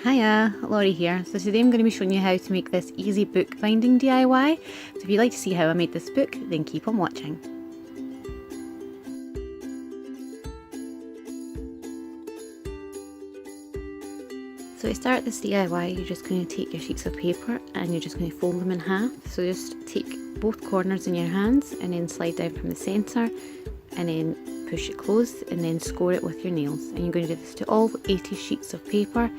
Hiya, Laurie here. So today I'm going to be showing you how to make this easy book binding DIY. So if you'd like to see how I made this book, then keep on watching. So to start this DIY, you're just going to take your sheets of paper and you're just going to fold them in half. So just take both corners in your hands and then slide down from the centre and then push it closed and then score it with your nails. And you're going to do this to all 80 sheets of paper.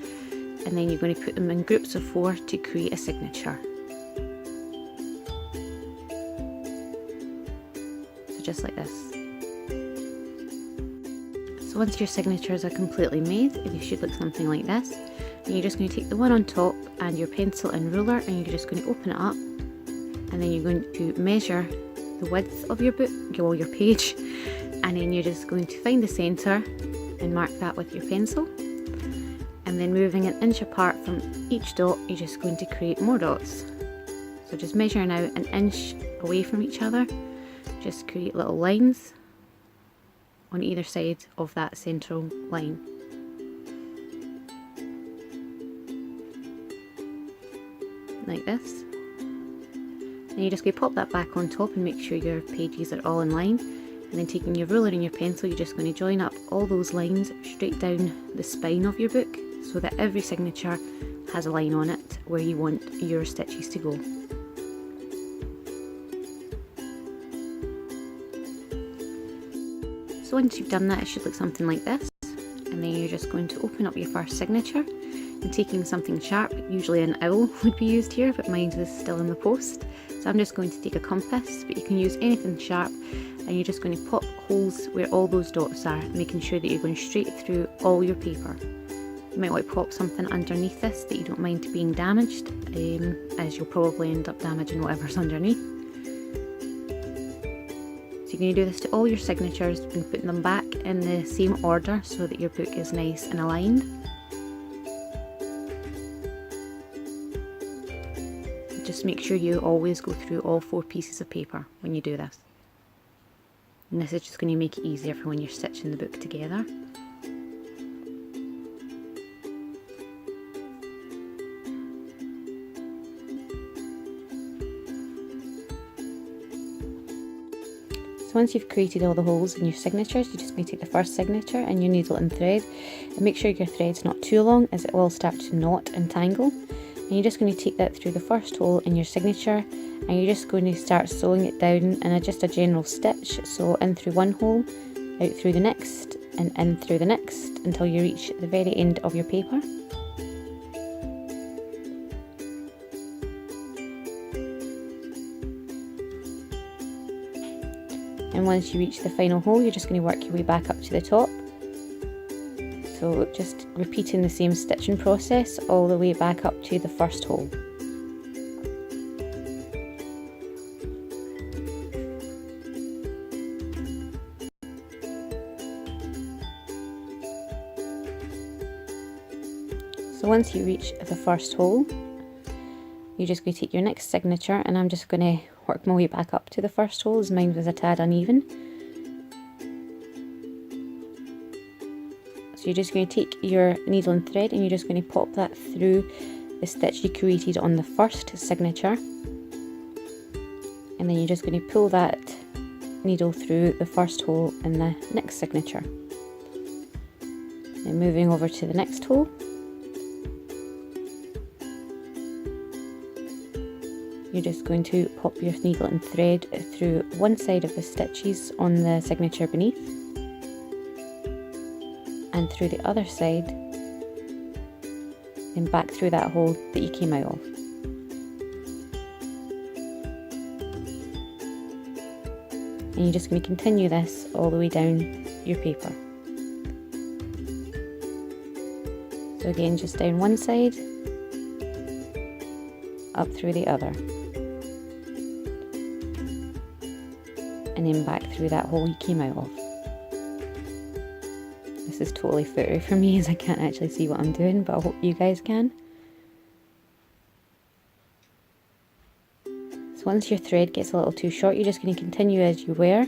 And then you're going to put them in groups of 4 to create a signature. So just like this. So once your signatures are completely made, they should look something like this. And you're just going to take the one on top and your pencil and ruler and you're just going to open it up. And then you're going to measure the width of your book, or your page. And then you're just going to find the centre and mark that with your pencil. And then moving an inch apart from each dot, you're just going to create more dots. So just measuring out an inch away from each other, just create little lines on either side of that central line. Like this. And you're just going to pop that back on top and make sure your pages are all in line. And then taking your ruler and your pencil, you're just going to join up all those lines straight down the spine of your book, so that every signature has a line on it where you want your stitches to go. So once you've done that, it should look something like this. And then you're just going to open up your first signature and taking something sharp, usually an owl would be used here, but mine is still in the post. So I'm just going to take a compass, but you can use anything sharp, and you're just going to pop holes where all those dots are, making sure that you're going straight through all your paper. You might want to pop something underneath this that you don't mind being damaged, as you'll probably end up damaging whatever's underneath. So you're going to do this to all your signatures and putting them back in the same order so that your book is nice and aligned. Just make sure you always go through all 4 pieces of paper when you do this. And this is just going to make it easier for when you're stitching the book together. So once you've created all the holes in your signatures, you're just going to take the first signature and your needle and thread, and make sure your thread's not too long, as it will start to knot and tangle. And you're just going to take that through the first hole in your signature, and you're just going to start sewing it down in just a general stitch. So in through one hole, out through the next, and in through the next, until you reach the very end of your paper. And once you reach the final hole, you're just going to work your way back up to the top. So just repeating the same stitching process all the way back up to the first hole. So once you reach the first hole, you're just going to take your next signature, and I'm just going to work my way back up to the first hole, as mine was a tad uneven. So you're just going to take your needle and thread and you're just going to pop that through the stitch you created on the first signature. And then you're just going to pull that needle through the first hole in the next signature. Then moving over to the next hole. You're just going to pop your needle and thread through one side of the stitches on the signature beneath, and through the other side, then back through that hole that you came out of. And you're just going to continue this all the way down your paper. So again, just down one side, up through the other, and then back through that hole you came out of. This is totally footery for me, as I can't actually see what I'm doing, but I hope you guys can. So once your thread gets a little too short, you're just going to continue as you were.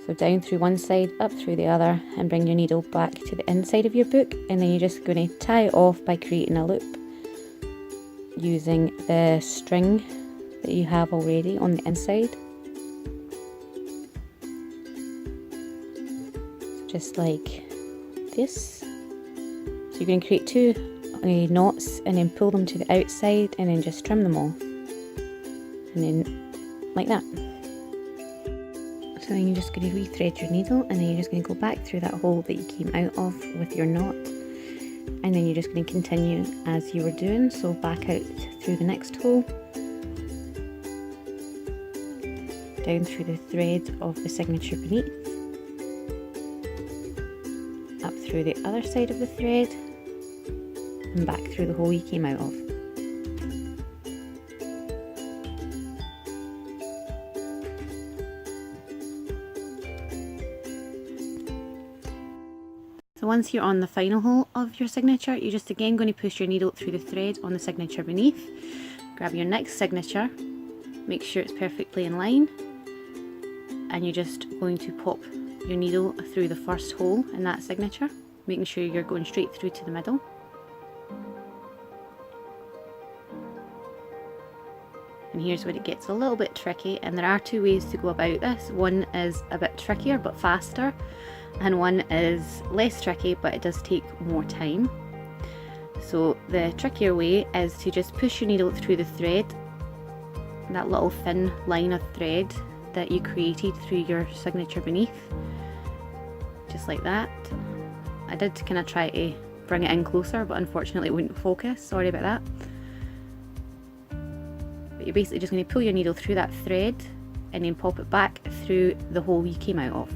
So down through one side, up through the other, and bring your needle back to the inside of your book, and then you're just going to tie it off by creating a loop using the string that you have already on the inside. Just like this. So you're going to create two knots and then pull them to the outside and then just trim them off. And then like that. So then you're just going to rethread your needle, and then you're just going to go back through that hole that you came out of with your knot, and then you're just going to continue as you were doing. So back out through the next hole, down through the thread of the signature beneath, up through the other side of the thread, and back through the hole you came out of. So once you're on the final hole of your signature, you're just again going to push your needle through the thread on the signature beneath, grab your next signature, make sure it's perfectly in line, and you're just going to pop your needle through the first hole in that signature, making sure you're going straight through to the middle. And here's where it gets a little bit tricky, and there are two ways to go about this. One is a bit trickier but faster, and one is less tricky but it does take more time. So the trickier way is to just push your needle through the thread, that little thin line of thread that you created through your signature beneath, just like that. I did kind of try to bring it in closer, but unfortunately it wouldn't focus, sorry about that. But you're basically just going to pull your needle through that thread and then pop it back through the hole you came out of.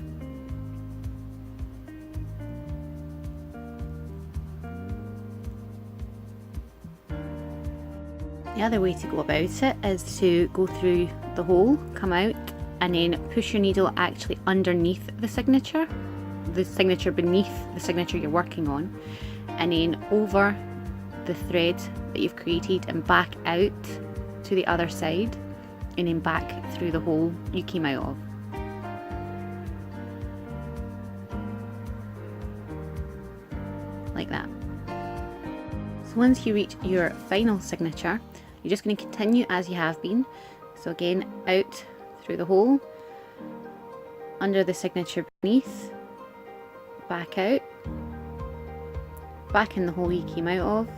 The other way to go about it is to go through the hole, come out, and then push your needle actually underneath the signature beneath the signature you're working on, and then over the thread that you've created and back out to the other side, and then back through the hole you came out of. Like that. So once you reach your final signature, you're just going to continue as you have been. So again, out through the hole, under the signature beneath, back out, back in the hole you came out of,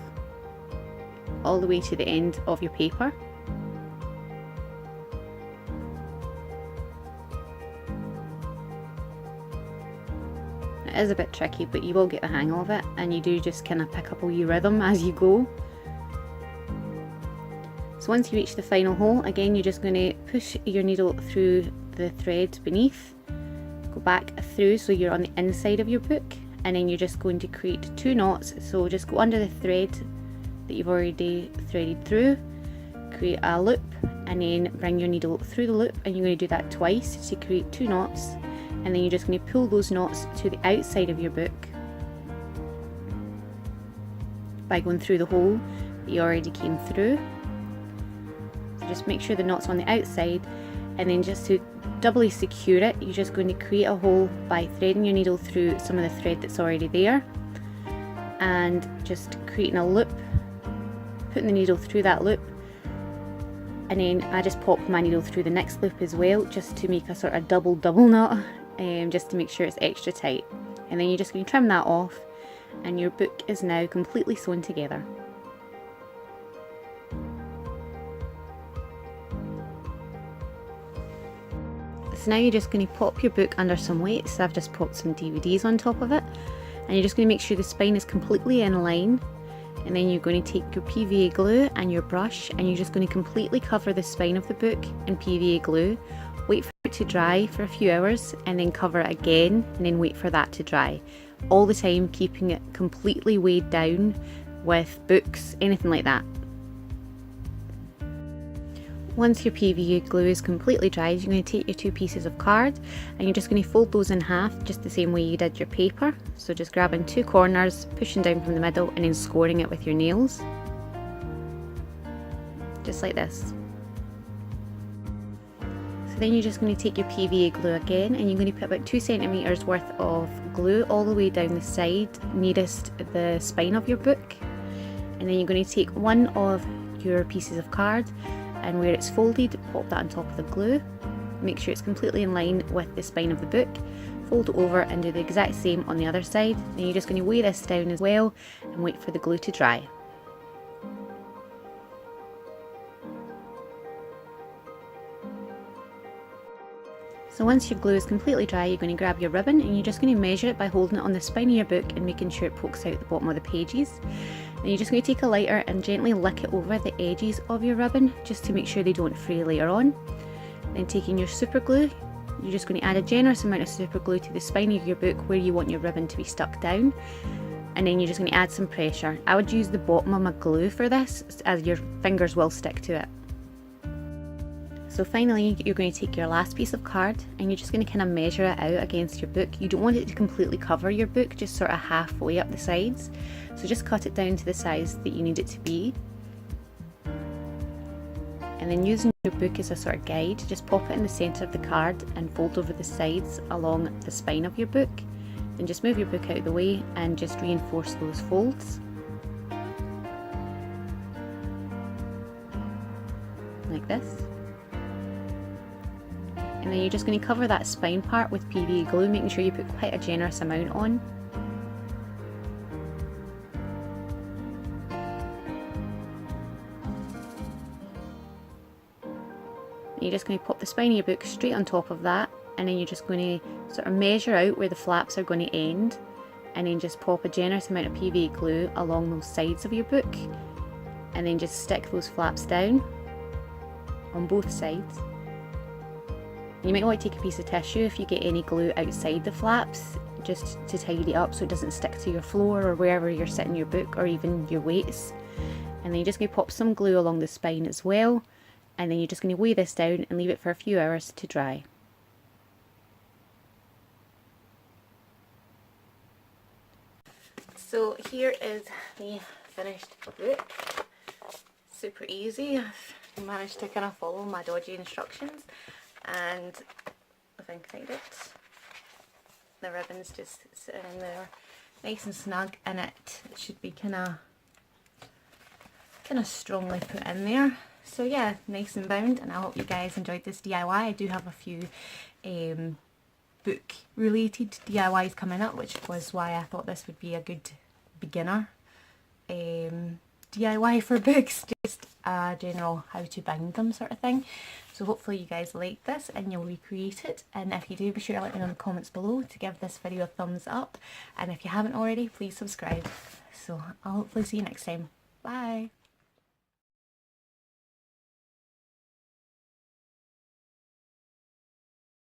all the way to the end of your paper. It is a bit tricky, but you will get the hang of it, and you do just kind of pick up a wee rhythm as you go. So once you reach the final hole, again you're just going to push your needle through the thread beneath, go back through so you're on the inside of your book, and then you're just going to create two knots. So just go under the thread that you've already threaded through, create a loop, and then bring your needle through the loop, and you're going to do that twice to create two knots, and then you're just going to pull those knots to the outside of your book by going through the hole that you already came through. So just make sure the knot's on the outside, and then just to doubly secure it, you're just going to create a hole by threading your needle through some of the thread that's already there, and just creating a loop, putting the needle through that loop, and then I just pop my needle through the next loop as well, just to make a sort of double knot, just to make sure it's extra tight. And then you're just going to trim that off, and your book is now completely sewn together. So now you're just going to pop your book under some weight. So I've just popped some DVDs on top of it, and you're just going to make sure the spine is completely in line, and then you're going to take your PVA glue and your brush, and you're just going to completely cover the spine of the book in PVA glue, wait for it to dry for a few hours, and then cover it again, and then wait for that to dry, all the time keeping it completely weighed down with books, anything like that. Once your PVA glue is completely dried, you're going to take your two pieces of card, and you're just going to fold those in half just the same way you did your paper. So just grabbing two corners, pushing down from the middle, and then scoring it with your nails, just like this. So then you're just going to take your PVA glue again, and you're going to put about 2 centimeters worth of glue all the way down the side nearest the spine of your book. And then you're going to take one of your pieces of card, and where it's folded, pop that on top of the glue. Make sure it's completely in line with the spine of the book. Fold it over and do the exact same on the other side. Then you're just going to weigh this down as well and wait for the glue to dry. So once your glue is completely dry, you're going to grab your ribbon and you're just going to measure it by holding it on the spine of your book and making sure it pokes out the bottom of the pages. Then you're just going to take a lighter and gently lick it over the edges of your ribbon just to make sure they don't fray later on. Then taking your super glue, you're just going to add a generous amount of super glue to the spine of your book where you want your ribbon to be stuck down. And then you're just going to add some pressure. I would use the bottom of my glue for this, as your fingers will stick to it. So finally, you're going to take your last piece of card and you're just going to kind of measure it out against your book. You don't want it to completely cover your book, just sort of halfway up the sides. So just cut it down to the size that you need it to be. And then using your book as a sort of guide, just pop it in the centre of the card and fold over the sides along the spine of your book. Then just move your book out of the way and just reinforce those folds. Like this. And then you're just going to cover that spine part with PVA glue, making sure you put quite a generous amount on. And you're just going to pop the spine of your book straight on top of that, and then you're just going to sort of measure out where the flaps are going to end, and then just pop a generous amount of PVA glue along those sides of your book, and then just stick those flaps down on both sides. You might want to take a piece of tissue if you get any glue outside the flaps, just to tidy up so it doesn't stick to your floor or wherever you're sitting your book, or even your weights. And then you're just going to pop some glue along the spine as well, and then you're just going to weigh this down and leave it for a few hours to dry. So here is the finished book. Super easy. I've managed to kind of follow my dodgy instructions, and I think I did it. The ribbon's just sitting in there nice and snug, and it should be kind of strongly put in there. So yeah, nice and bound, and I hope you guys enjoyed this DIY. I do have a few book related DIYs coming up, which was why I thought this would be a good beginner DIY for books, just a general how to bind them sort of thing. So hopefully you guys like this and you'll recreate it, and if you do, be sure to let me know in the comments below to give this video a thumbs up, and if you haven't already, please subscribe. So I'll hopefully see you next time. Bye!